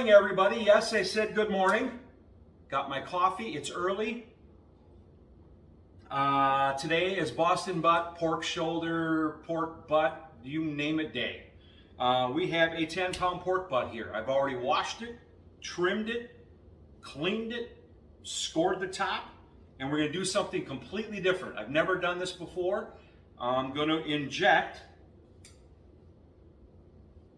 morning, everybody. Yes, I said good morning. Got my coffee. It's early. Today is Boston butt, pork shoulder, pork butt, you name it day. We have a 10-pound pork butt here. I've already washed it, trimmed it, cleaned it, scored the top, and we're going to do something completely different. I've never done this before. I'm going to inject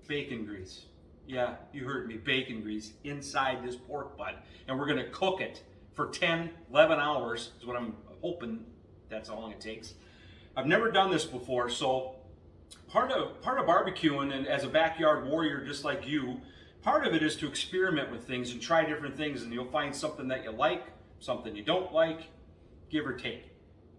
bacon grease. Yeah, you heard me, bacon grease inside this pork butt. And we're going to cook it for 10, 11 hours is what I'm hoping that's how long it takes. I've never done this before, so part of barbecuing, and as a backyard warrior just like you, part of it is to experiment with things and try different things, and you'll find something that you like, something you don't like, give or take.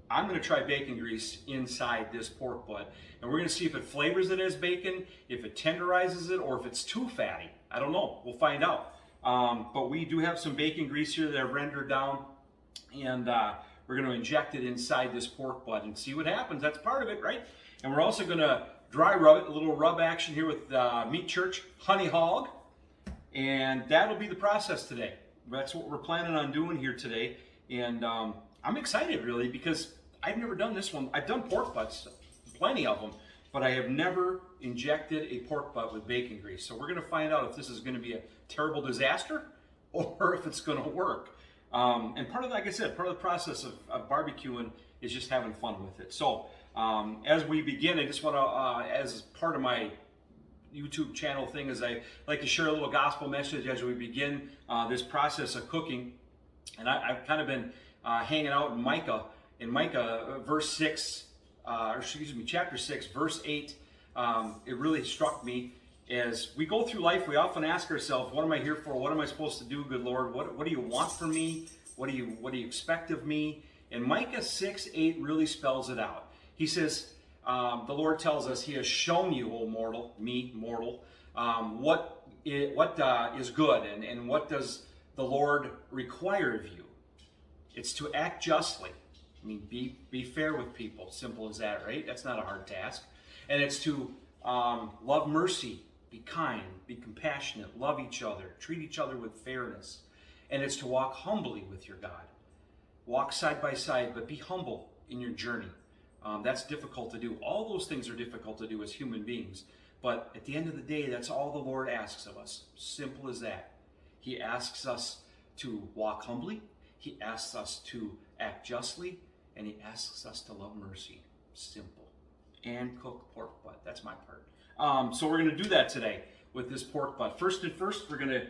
I'm going to try bacon grease inside this pork butt, and we're going to see if it flavors it as bacon, if it tenderizes it, or if it's too fatty. I don't know. We'll find out. But we do have some bacon grease here that I've rendered down, and we're going to inject it inside this pork butt and see what happens. That's part of it, right? And we're also going to dry rub it, a little rub action here with Meat Church Honey Hog, and that'll be the process today. That's what we're planning on doing here today, and I'm excited really because I've never done this one. I've done pork butts, plenty of them, but I have never injected a pork butt with bacon grease. So we're going to find out if this is going to be a terrible disaster or if it's going to work. And part of, like I said, part of the process of barbecuing is just having fun with it. So as we begin, I just want to, as part of my YouTube channel thing, is I like to share a little gospel message as we begin this process of cooking. And I've kind of been hanging out in Micah, verse 6, chapter 6, verse 8. It really struck me. As we go through life, we often ask ourselves, what am I here for? What am I supposed to do, good Lord? What do you want from me? What do you expect of me? And Micah 6:8 really spells it out. He says, the Lord tells us, He has shown you, O mortal, me, mortal, what is good, and what does the Lord require of you? It's to act justly. I mean, be fair with people. Simple as that, right? That's not a hard task. And it's to love mercy, be kind, be compassionate, love each other, treat each other with fairness. And it's to walk humbly with your God. Walk side by side, but be humble in your journey. That's difficult to do. All those things are difficult to do as human beings. But at the end of the day, that's all the Lord asks of us. Simple as that. He asks us to walk humbly. He asks us to act justly. And He asks us to love mercy. Simple. And cook pork butt. That's my part. So we're going to do that today with this pork butt. First, we're going to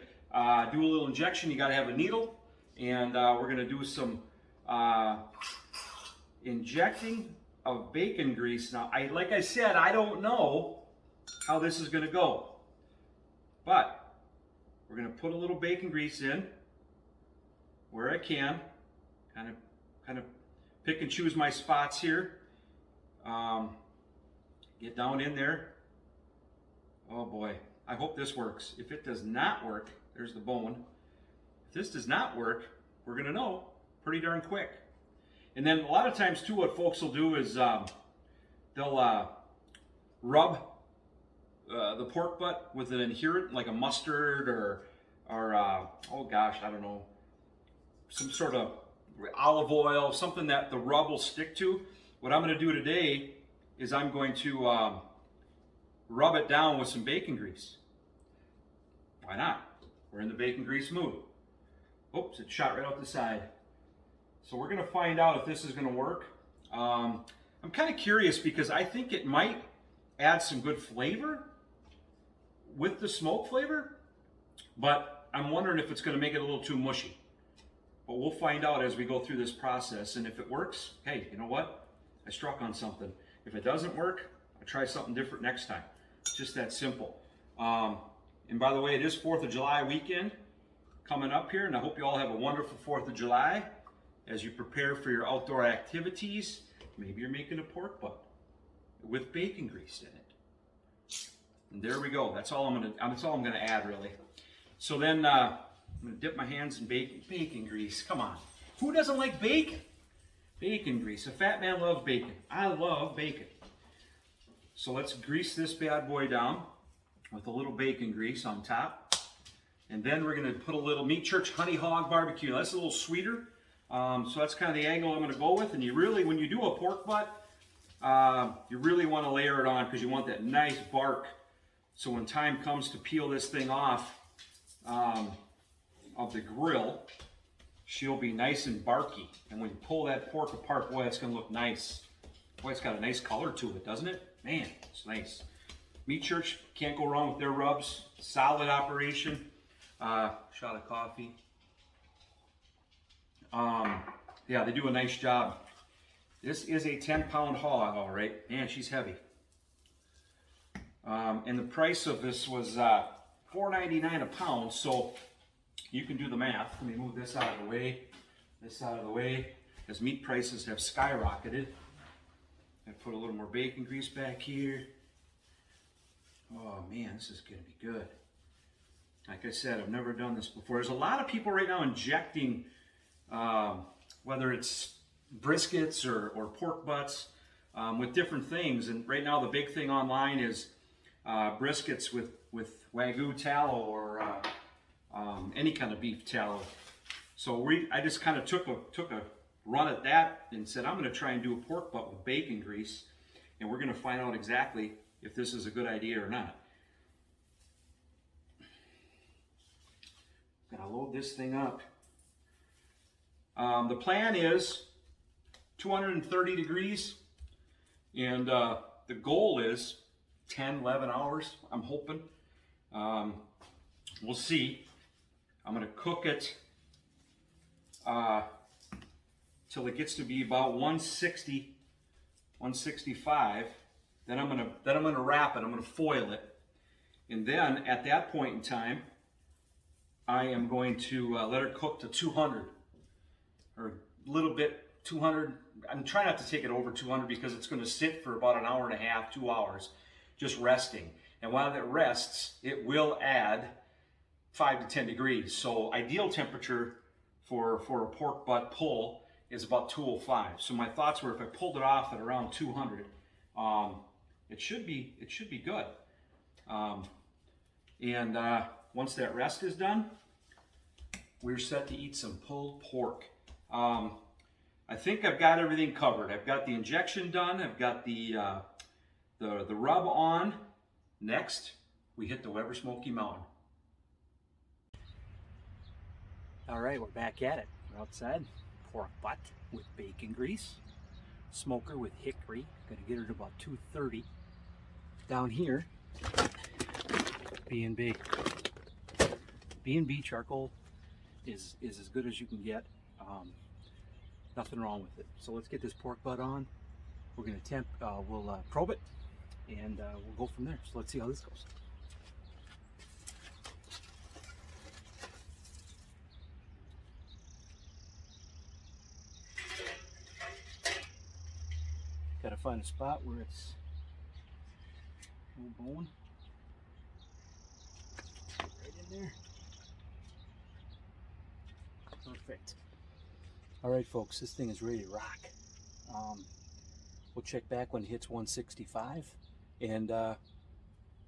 do a little injection. You got to have a needle. And we're going to do some injecting of bacon grease. Now, like I said, I don't know how this is going to go. But we're going to put a little bacon grease in where I can. Kind of pick and choose my spots here. Get down in there. Oh boy, I hope this works. If it does not work, there's the bone. If this does not work, we're going to know pretty darn quick. And then a lot of times too, what folks will do is they'll rub the pork butt with an adherent like a mustard or oh gosh, I don't know, some sort of olive oil, something that the rub will stick to. What I'm going to do today is I'm going to rub it down with some bacon grease. Why not? We're in the bacon grease mood. Oops, it shot right out the side. So we're going to find out if this is going to work. I'm kind of curious because I think it might add some good flavor with the smoke flavor, but I'm wondering if it's going to make it a little too mushy. But we'll find out as we go through this process, and if it works, hey, you know what? I struck on something. If it doesn't work, I'll try something different next time. It's just that simple. And by the way, it is 4th of July weekend coming up here, and I hope you all have a wonderful 4th of July as you prepare for your outdoor activities. Maybe you're making a pork butt with bacon grease in it. And there we go. That's all I'm gonna add really. So then I'm gonna dip my hands in bacon grease. Come on, who doesn't like bacon? Bacon grease. A fat man loves bacon. I love bacon. So let's grease this bad boy down with a little bacon grease on top. And then we're going to put a little Meat Church Honey Hog Barbecue. Now, that's a little sweeter. So that's kind of the angle I'm going to go with. And you really, when you do a pork butt, you really want to layer it on because you want that nice bark. So when time comes to peel this thing off of the grill, she'll be nice and barky. And when you pull that pork apart, boy, it's going to look nice. Boy, it's got a nice color to it, doesn't it? Man, it's nice. Meat Church, can't go wrong with their rubs. Solid operation. Shot of coffee. Yeah, they do a nice job. This is a 10-pound hog, all right. Man, she's heavy. And the price of this was $4.99 a pound, so you can do the math. Let me move this out of the way, this out of the way, as meat prices have skyrocketed. I put a little more bacon grease back here. Oh man, this is going to be good. Like I said, I've never done this before. There's a lot of people right now injecting, whether it's briskets or pork butts, with different things. And right now the big thing online is briskets with Wagyu tallow or any kind of beef tallow. So I just kind of took a run at that and said, I'm going to try and do a pork butt with bacon grease, and we're going to find out exactly if this is a good idea or not. Gonna load this thing up. The plan is 230 degrees, and the goal is 10, 11 hours, I'm hoping. We'll see. I'm gonna cook it till it gets to be about 160, 165. Then I'm gonna wrap it. I'm gonna foil it, and then at that point in time, I am going to let her cook to 200, or a little bit 200. I'm trying not to take it over 200 because it's going to sit for about an hour and a half, 2 hours, just resting. And while it rests, it will add 5 to 10 degrees. So ideal temperature for a pork butt pull is about 205. So my thoughts were, if I pulled it off at around 200, it should be good. Once that rest is done, we're set to eat some pulled pork. I think I've got everything covered. I've got the injection done. I've got the rub on. Next, we hit the Weber Smoky Mountain. All right, we're back at it. We're outside. Pork butt with bacon grease. Smoker with hickory. Gonna get her to about 230. Down here, B&B. B&B charcoal is as good as you can get. Nothing wrong with it. So let's get this pork butt on. We're gonna we'll probe it, and we'll go from there. So let's see how this goes. Gotta find a spot where it's no bone. Right in there. Perfect. All right, folks, this thing is ready to rock. We'll check back when it hits 165, and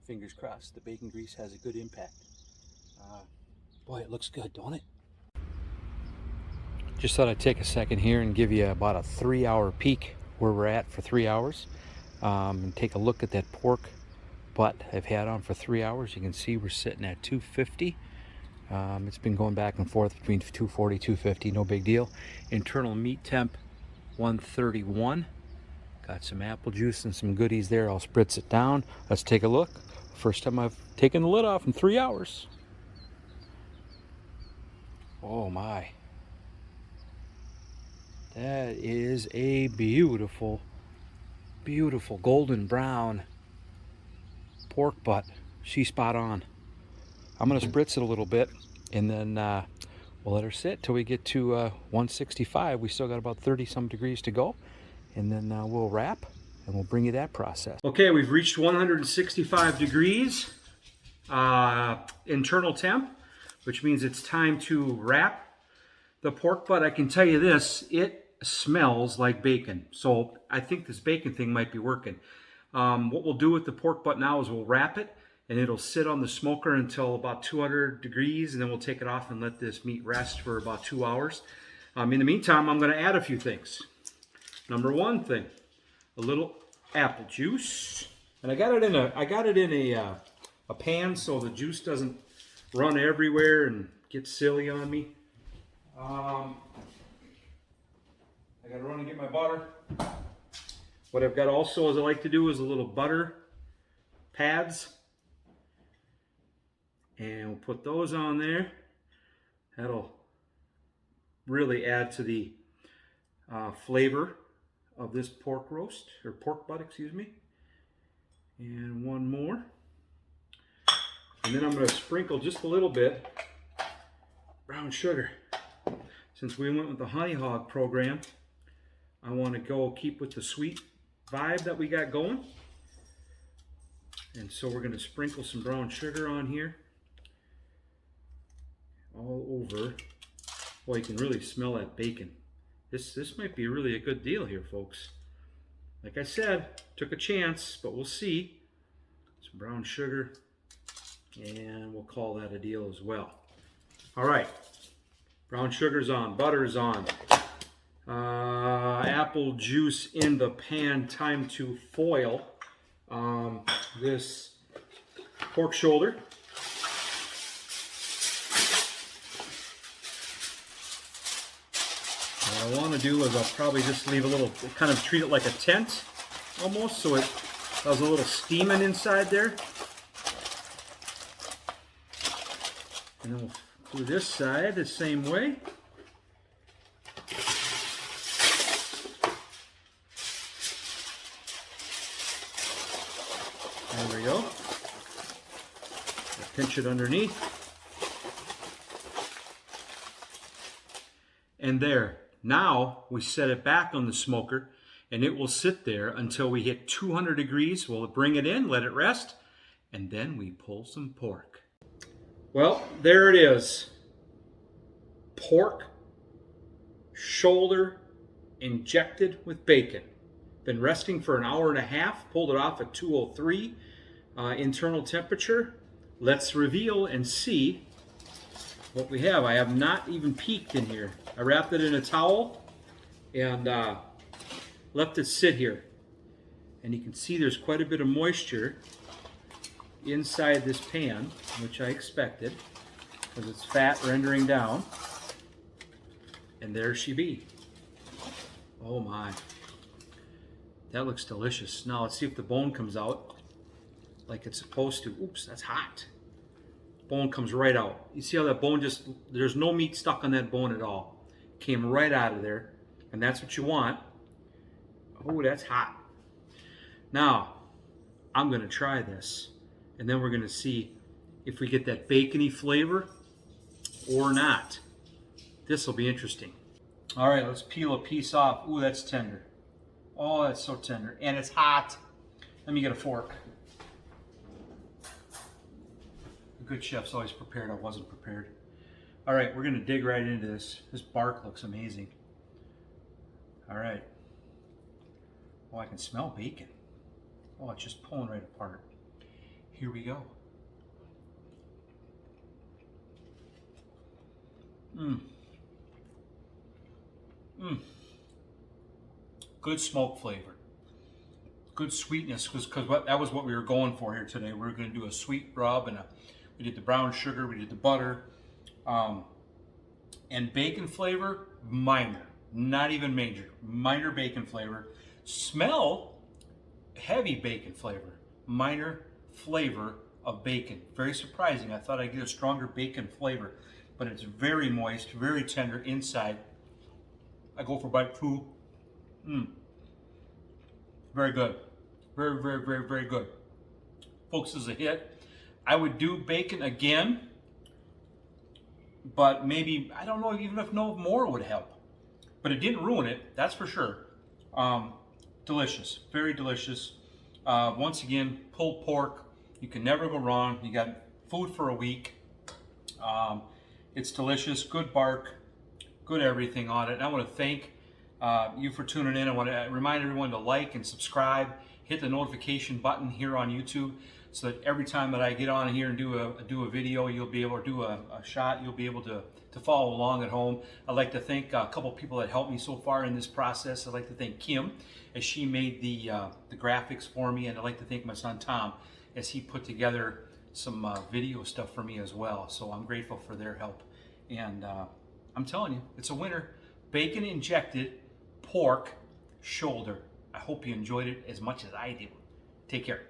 fingers crossed, the bacon grease has a good impact. Boy, it looks good, don't it? Just thought I'd take a second here and give you about a 3-hour peek where we're at for 3 hours, and take a look at that pork butt I've had on for 3 hours. You can see we're sitting at 250. It's been going back and forth between 240, 250, no big deal. Internal meat temp 131. Got some apple juice and some goodies there. I'll spritz it down. Let's take a look. First time I've taken the lid off in 3 hours. Oh my. That is a beautiful, beautiful golden brown pork butt. She's spot on. I'm going to spritz it a little bit, and then we'll let her sit till we get to 165. We still got about 30 some degrees to go, and then we'll wrap and we'll bring you that process. Okay, we've reached 165 degrees internal temp, which means it's time to wrap the pork butt. I can tell you this, it smells like bacon. So I think this bacon thing might be working. What we'll do with the pork butt now is we'll wrap it, and it'll sit on the smoker until about 200 degrees, and then we'll take it off and let this meat rest for about 2 hours. In the meantime, I'm going to add a few things. Number one thing, a little apple juice, and I got it in a pan so the juice doesn't run everywhere and get silly on me. I got to run and get my butter. What I've got also, as I like to do, is a little butter pads. And we'll put those on there. That'll really add to the flavor of this pork roast, or pork butt, excuse me. And one more. And then I'm going to sprinkle just a little bit brown sugar. Since we went with the honey hog program, I want to keep with the sweet vibe that we got going. And so we're going to sprinkle some brown sugar on here. All over. Well, you can really smell that bacon. This might be really a good deal here, folks. Like I said, took a chance, but we'll see. Some brown sugar, and we'll call that a deal as well. All right, brown sugar's on, butter's on, apple juice in the pan. Time to foil this pork shoulder. What I want to do is I'll probably just leave a little, kind of treat it like a tent almost, so it does a little steaming inside there. And then we'll do this side the same way. There we go. I'll pinch it underneath. And there. Now we set it back on the smoker, and it will sit there until we hit 200 degrees. We'll bring it in, let it rest, and then we pull some pork. Well, there it is. Pork shoulder injected with bacon. Been resting for an hour and a half. Pulled it off at 203 internal temperature. Let's reveal and see what we have. I have not even peeked in here. I wrapped it in a towel and left it sit here. And you can see there's quite a bit of moisture inside this pan, which I expected, because it's fat rendering down. And there she be. Oh my. That looks delicious. Now let's see if the bone comes out like it's supposed to. Oops, that's hot. Bone comes right out. You see how that bone there's no meat stuck on that bone at all. Came right out of there, and that's what you want. Oh, that's hot. Now, I'm gonna try this, and then we're gonna see if we get that bacony flavor or not. This will be interesting. All right, let's peel a piece off. Ooh, that's tender. Oh, that's so tender, and it's hot. Let me get a fork. A good chef's always prepared. I wasn't prepared. All right, we're gonna dig right into this. This bark looks amazing. All right. Oh, I can smell bacon. Oh, it's just pulling right apart. Here we go. Good smoke flavor. Good sweetness, because that was what we were going for here today. We were going to do a sweet rub, and we did the brown sugar, we did the butter, and bacon flavor, minor, not even major, minor bacon flavor. Smell, heavy bacon flavor, minor flavor of bacon. Very surprising. I thought I'd get a stronger bacon flavor, but it's very moist, very tender inside. I go for bite two. Very good. Very, very, very, very good. Folks, this is a hit. I would do bacon again, but maybe, I don't know, even if no more would help. But it didn't ruin it, that's for sure. Delicious, very delicious. Once again, pulled pork, you can never go wrong. You got food for a week. It's delicious, good bark, good everything on it. And I want to thank you for tuning in. I want to remind everyone to like and subscribe, hit the notification button here on YouTube so that every time that I get on here and do a video, you'll be able to do a shot, you'll be able to follow along at home. I'd like to thank a couple people that helped me so far in this process. I'd like to thank Kim, as she made the graphics for me, and I'd like to thank my son Tom, as he put together some video stuff for me as well. So I'm grateful for their help, and I'm telling you, it's a winner. Bacon injected pork shoulder. I hope you enjoyed it as much as I did. Take care.